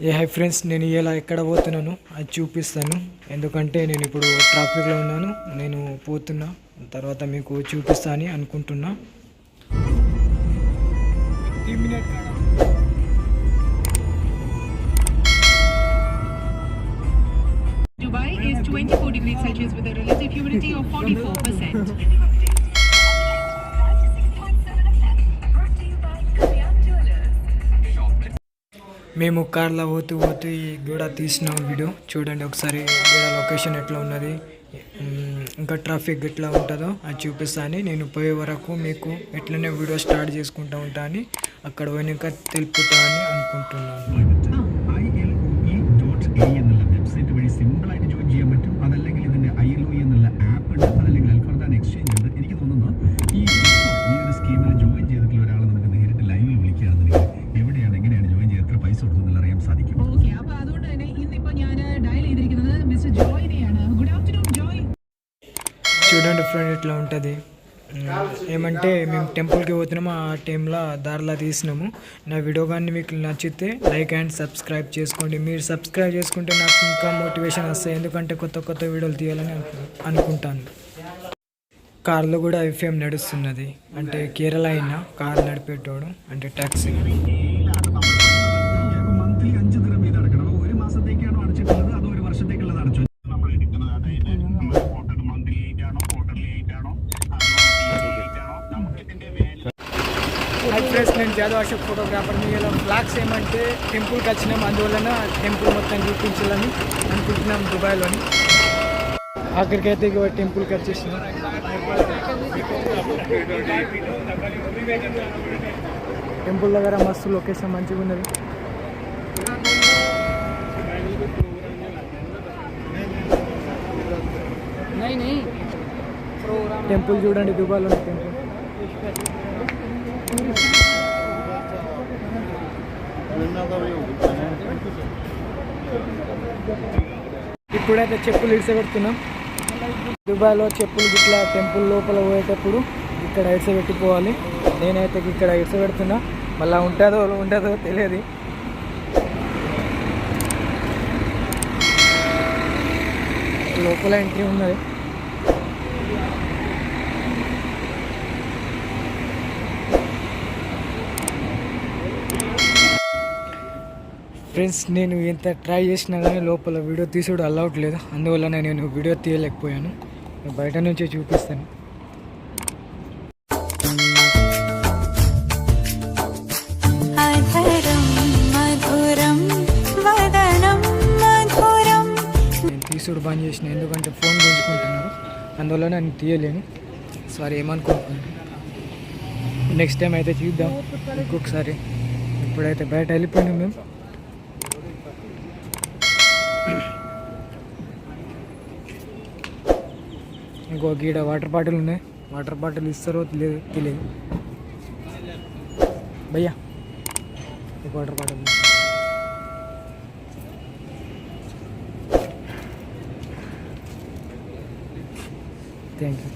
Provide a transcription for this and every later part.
Hi friends, నేను ఇలా ఎక్కడ పోతున్నాను అది చూపిస్తాను. ఎందుకంటే నేను ఇప్పుడు ట్రాఫిక్లో ఉన్నాను. నేను పోతున్నా, తర్వాత మీకు చూపిస్తా అని అనుకుంటున్నా. Dubai is 24 degrees Celsius with a relative humidity of 44%. మేము కార్లో పోతూ ఈ గూడ తీసిన వీడియో చూడండి ఒకసారి. గూడ లొకేషన్ ఎట్లా ఉన్నది, ఇంకా ట్రాఫిక్ ఎట్లా ఉంటుందో అది చూపిస్తా అని. నేను పోయే వరకు మీకు ఎట్లనే వీడియో స్టార్ట్ చేసుకుంటూ ఉంటా అని, అక్కడ పోయినాక తెలుపుతా అని అనుకుంటున్నాను. എന്നുള്ള വെബ്സൈറ്റ് വഴി സിമ്പിളായിട്ട് ജോയിൻ ചെയ്യാൻ പറ്റും. അതല്ലെങ്കിൽ ഇതിൻ്റെ ILOE എന്നുള്ള ആപ്പ് ഉണ്ട്, അതല്ലെങ്കിൽ അൽഫർദാൻ എക്സ്ചേഞ്ച് ഉണ്ട്. എനിക്ക് തോന്നുന്നു ഈ ഒരു സ്കീമിൽ ജോയിൻ ചെയ്തിട്ടുള്ള ഒരാളെ നമുക്ക് നേരിട്ട് ലൈവിൽ വിളിക്കുകയാണെന്നുണ്ടെങ്കിൽ എവിടെയാണ്, എങ്ങനെയാണ് ജോയിൻ ചെയ്ത് എത്ര പൈസ കൊടുക്കുന്നത് അറിയാൻ സാധിക്കും. ഓക്കെ, അപ്പോൾ അതുകൊണ്ട് തന്നെ ഇന്നിപ്പോൾ ഞാൻ ഡയൽ ചെയ്തിരിക്കുന്നത് മിസ്റ്റർ ജോയിനെയാണ്. Good afternoon Joy. చూడండి ఫ్రెండ్ ఇట్లా ఉంటుంది. ఏమంటే మేము టెంపుల్కి పోతున్నాము, ఆ టైంలో దారిలో తీసినాము. నా వీడియో కానీ మీకు నచ్చితే లైక్ అండ్ సబ్స్క్రైబ్ చేసుకోండి. మీరు సబ్స్క్రైబ్ చేసుకుంటే నాకు ఇంకా మోటివేషన్ వస్తాయి, ఎందుకంటే కొత్త కొత్త వీడియోలు తీయాలని అనుకుంటాను. కార్లో కూడా FM నడుస్తున్నది, అంటే కేరళ అయినా కార్ నడిపేటోడు, అంటే టాక్సీ. മന്ത്ലി 5 ദിനം ഇത് അടക്കണം. ഒരു മാസത്തേക്കാണോ അടച്ചിട്ടുള്ളത് അതോ ഒരു വർഷത്തേക്കുള്ളത് അടച്ചു? ఫ్రెండ్స్, నేను జాదవ్ అశోక్ ఫోటోగ్రాఫర్. మీ ఇలా బ్లాగ్స్ ఏమంటే టెంపుల్కి వచ్చినాం, అందువలన టెంపుల్ మొత్తం చూపించాలని అనుకుంటున్నాం దుబాయ్లోని. ఆఖరికి అయితే ఇక టెంపుల్కి వచ్చేసినాం. టెంపుల్ దగ్గర మస్తు లొకేషన్ మంచిగా ఉన్నది. టెంపుల్ చూడండి, దుబాయ్లోని టెంపుల్. ఇప్పుడైతే చెప్పులు ఇడిసబెడుతున్నాం. దుబాయ్లో చెప్పులు ఇట్లా టెంపుల్ లోపల పోయేటప్పుడు ఇక్కడ ఇడిసబెట్టిపోవాలి. నేనైతే ఇక్కడ ఇడిసబెడుతున్నా, మళ్ళీ ఉండదో తెలియదు. లోపల ఎంట్రీ ఉన్నది. ఫ్రెండ్స్, నేను ఎంత ట్రై చేసినా కానీ లోపల వీడియో తీసుడు అలౌట్ లేదు, అందువల్ల నేను వీడియో తీయలేకపోయాను. బయట నుంచే చూపిస్తాను. నేను తీసుడు బంద్ చేసిన, ఎందుకంటే ఫోన్ గుంజుకుంటున్నారు, అందువల్ల నేను తీయలేను. సారీ, ఏమనుకుంటున్నాను. నెక్స్ట్ టైం అయితే చూద్దాం ఇంకొకసారి. ఇప్పుడైతే బయట వెళ్ళిపోయినాం మేము. ఇంకో గీడ వాటర్ బాటిల్ ఉన్నాయి, వాటర్ బాటిల్ ఇస్తారో తెలియదు. భయ్యా, ఒక వాటర్ బాటిల్. Thank you.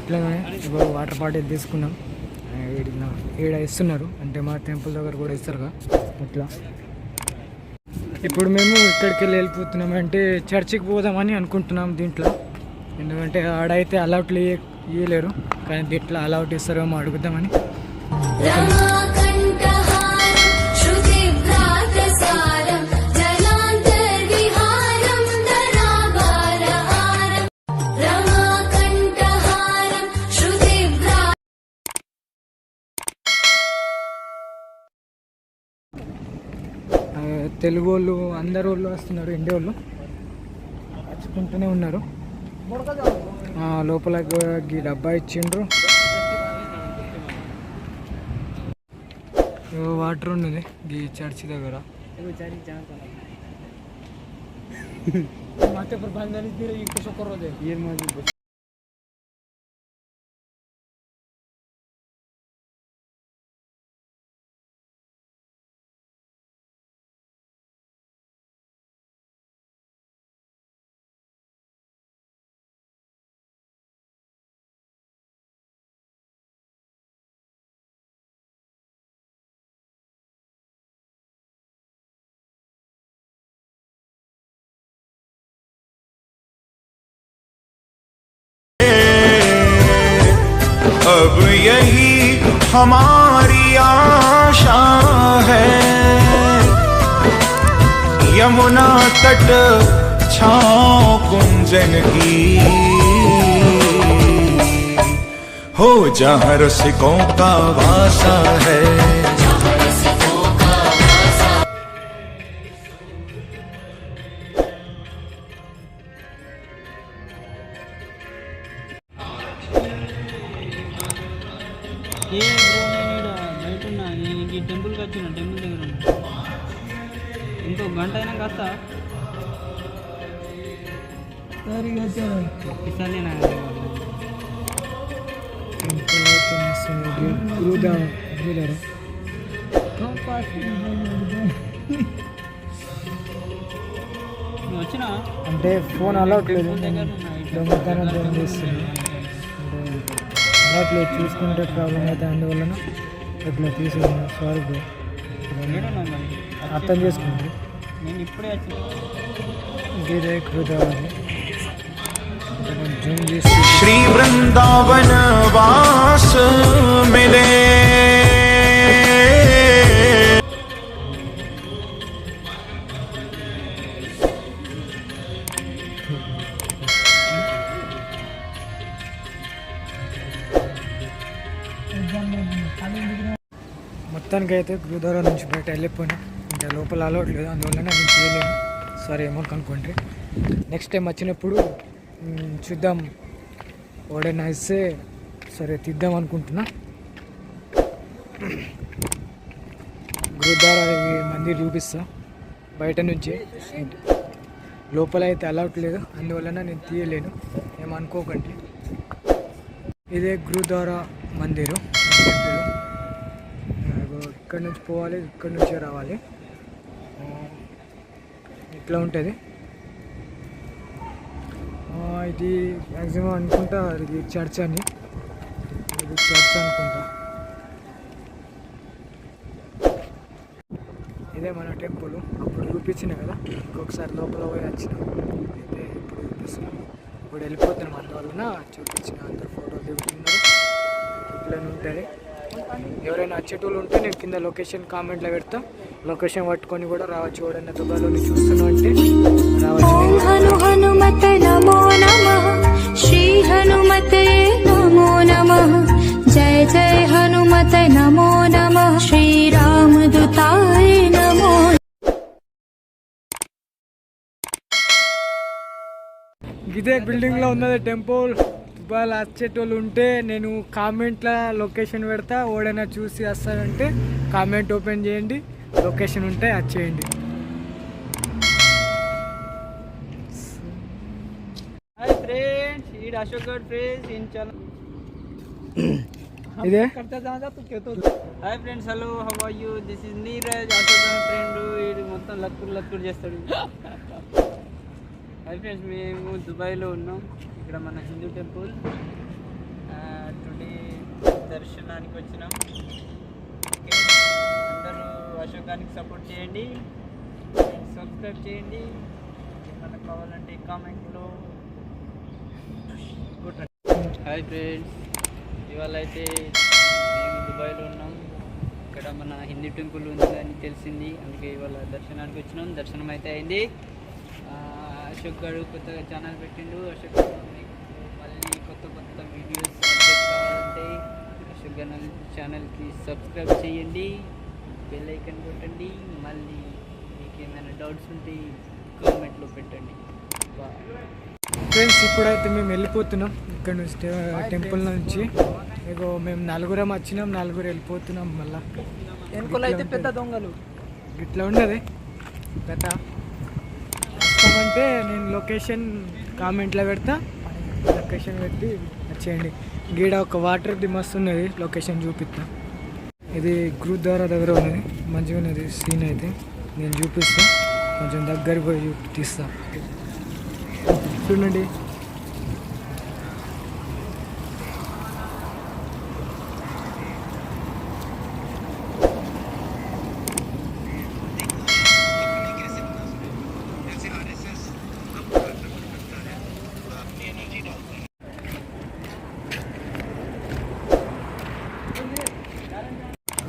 ఇట్లానే ఇప్పుడు వాటర్ బాటిల్ తీసుకున్నాం. ఈడ ఇస్తున్నారు, అంటే మా టెంపుల్ దగ్గర కూడా ఇస్తారుగా అట్లా. ఇప్పుడు మేము ఇక్కడికి వెళ్ళిపోతున్నాం, అంటే చర్చికి పోదామని అనుకుంటున్నాం దీంట్లో. ఎందుకంటే ఆడైతే అలౌట్ ఇవ్వలేరు, కానీ దీంట్లో అలౌట్ ఇస్తారేమో అడుగుదామని. తెలుగు వాళ్ళు, అందరు వాళ్ళు వస్తున్నారు, ఇండియా వాళ్ళు వచ్చుకుంటూనే ఉన్నారు. లోపల డబ్బా ఇచ్చిండ్రు, వాటర్ ఉన్నది ఈ చర్చి దగ్గర. अब यही हमारी आशा है। यमुना तट छाँव कुंजन की हो, जहाँ रसिकों का वासा है। ఏ బ్రో నేను బయట ఉన్నా, ఈ టెంపుల్కి వచ్చిన టెంపుల్ దగ్గర ఉన్నా. ఇంకో గంట అయినా కాస్త ఈసారి నేను టెంపుల్ అయితే మస్తు ఉంది. గురుదార నువ్వు వచ్చినా అంటే ఫోన్ అలవట్లేదు, టెంపుల్ దగ్గర ఉన్నా. దొంగతనం చేస్తుంది. అలవట్లేదు, చూసుకుంటే ప్రాబ్లం అయితే అందువలన ఇట్లా తీసుకున్నాను. సారీ బ్రో, ఏడున్నావు మరి? అర్థం చేసుకుంటే నేను ఇప్పుడే వచ్చిన. ఇదే గురుదావరి జూమ్ చేసి श्री वृंदावन वास मिले। మొత్తానికి అయితే గురుద్వారా నుంచి బయట వెళ్ళిపోయినా, ఇంకా లోపల అలవట్లేదు, అందువల్ల నేను చేయలేను. సారీ ఏమో కనుక్కోండి. నెక్స్ట్ టైం వచ్చినప్పుడు చూద్దాం, ఓడైనా ఇస్తే సరే తీద్దాం అనుకుంటున్నా. గురుద్వారా మందిర్ చూపిస్తా బయట నుంచి. లోపల అయితే అలవట్లేదు, అందువలన నేను తీయలేను, ఏమనుకోకండి. ఇదే గురుద్వారా మందిరు టెంపుల్. ఇక్కడ నుంచి పోవాలి, ఇక్కడ నుంచే రావాలి. ఇట్లా ఉంటుంది. ఇది మ్యాక్సిమం అనుకుంటా ఇది చర్చ్ అని, ఇది చర్చ్ అనుకుంటా. ఇదే మన టెంపుల్. అప్పుడు చూపించిన కదా, ఇంకొకసారి లోపల పోయి వచ్చిన, అయితే ఇప్పుడు చూపిస్తున్నాం. ఇప్పుడు వెళ్ళిపోతున్నాం, అందువలన చూపించిన. అందరు ఫోటోలు దిగుతున్నారు. ఇట్లా ఉంటుంది. ఎవరైనా వచ్చేటోళ్ళు ఉంటే నేను కింద లొకేషన్ కామెంట్లో పెడతా, లొకేషన్ పట్టుకొని కూడా రావచ్చు. ఎవడైనా దుబాయ్లోని చూస్తున్నా అంటే రావచ్చు. హను హనుమత నమో నమః, శ్రీ హనుమతే నమో నమః, జయ జయ హనుమత నమో నమః, శ్రీరామదూతాయ నమో. ఇదే బిల్డింగ్లో ఉన్నది టెంపుల్. దుబాయ్లో వచ్చేటోళ్ళు ఉంటే నేను కామెంట్లో లొకేషన్ పెడతా, ఓడైనా చూసి వస్తారంటే కామెంట్ ఓపెన్ చేయండి, లొకేషన్ ఉంటే వచ్చేయండి. హాయ్ ఫ్రెండ్స్, ఈడ్ అశోక్ గడ్ ఫ్రెండ్స్ ఇన్ చాలా. ఇదే hi friends, hello, how are you? This is Neeraj, Ashok గడ్ ఫ్రెండ్. ఇది మొత్తం లక్కుడు లక్కుడు చేస్తాడు. హాయ్ ఫ్రెండ్స్, మేము దుబాయ్లో ఉన్నాం. ఇక్కడ మన హిందూ టెంపుల్. టుడే దర్శనానికి వచ్చినాం. ఓకే, అందరూ అశోకానికి సపోర్ట్ చేయండి, సబ్స్క్రైబ్ చేయండి. మనకు కావాలంటే కామెంట్లో కొట్టండి. హాయ్ ఫ్రెండ్స్, ఇవాళ అయితే మేము దుబాయ్లో ఉన్నాం. ఇక్కడ మన హిందూ టెంపుల్ ఉంది అని తెలిసింది, అందుకే ఇవాళ దర్శనానికి వచ్చినాం. దర్శనం అయితే అయింది. అశోక్ గారు కొత్తగా ఛానల్ పెట్టిండు. అశోక్ గారు మీకు మళ్ళీ కొత్త కొత్త వీడియోస్ అప్డేట్ కావాలంటే అశోక్ గారు ఛానల్కి సబ్స్క్రైబ్ చేయండి, బెల్ ఐకాన్ కొట్టండి. మళ్ళీ మీకు ఏమైనా డౌట్స్ ఉంటే కామెంట్లో పెట్టండి. ఫ్రెండ్స్, ఇప్పుడైతే మేము వెళ్ళిపోతున్నాం ఇక్కడ నుంచి టెంపుల్ నుంచి. ఇగో మేము నలుగురం వచ్చినాం, నలుగురు వెళ్ళిపోతున్నాం. మళ్ళీ వెనుకలు అయితే పెద్ద దొంగలు ఇట్లా ఉన్నది కథ. వస్తామంటే నేను లొకేషన్ కామెంట్లో పెడతా, లొకేషన్ పెట్టి వచ్చేయండి. గీడ ఒక వాటర్ది మస్తు ఉన్నది, లొకేషన్ చూపిస్తా. ఇది గురుద్వారా దగ్గర ఉన్నది, మంచిగా ఉన్నది సీన్. అయితే నేను చూపిస్తా, కొంచెం దగ్గరికి పోయి తీస్తా. చూడండి,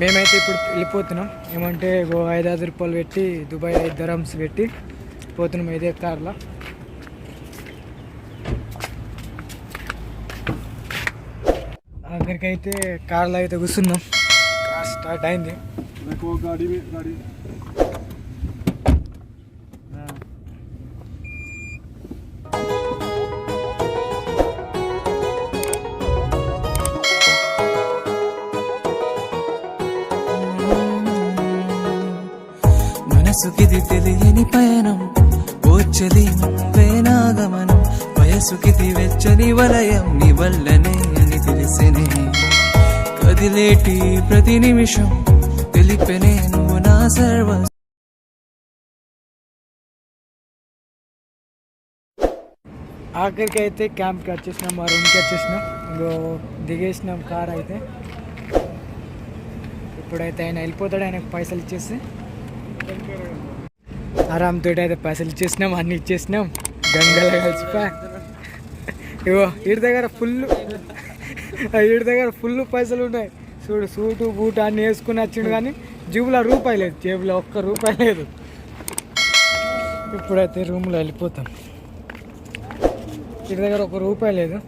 మేమైతే ఇప్పుడు వెళ్ళిపోతున్నాం. ఏమంటే 5,000 రూపాయలు పెట్టి దుబాయ్ 5 dirhams పెట్టి పోతున్నాం ఇదే కార్లో. ఆఖరికైతే కార్లో అయితే కూర్చున్నాం. కార్ స్టార్ట్ అయింది. మనసుకిది తెలియని పయనం వచ్చది నువ్వేనా గమనం వయసుకిది వెచ్చని వలయం నీ వల్లనే అని తెలిసినే కదిలేటి ప్రతి నిమిషం తెలిపెనే నువ్వు నా సర్వం. ఆఖరికి అయితే క్యాంప్కి వచ్చేసినాం, మా రూమ్కి వచ్చేసినాం. దిగేసినాం కార్ అయితే. ఇప్పుడైతే ఆయన వెళ్ళిపోతాడు, ఆయనకు పైసలు ఇచ్చేసి ఆరామ్తో అయితే పైసలు ఇచ్చేసినాం, అన్నీ ఇచ్చేసినాం. గంగలో కలిసిపోయా. ఇగో వీడి దగ్గర ఫుల్ పైసలు ఉన్నాయి. చూడు, సూటు బూటు అన్నీ వేసుకుని వచ్చిండు కానీ జేబులో రూపాయి లేదు, జేబులో ఒక్క రూపాయి లేదు. ఇప్పుడైతే రూమ్లో వెళ్ళిపోతాం. వీడి దగ్గర 1 రూపాయి లేదు,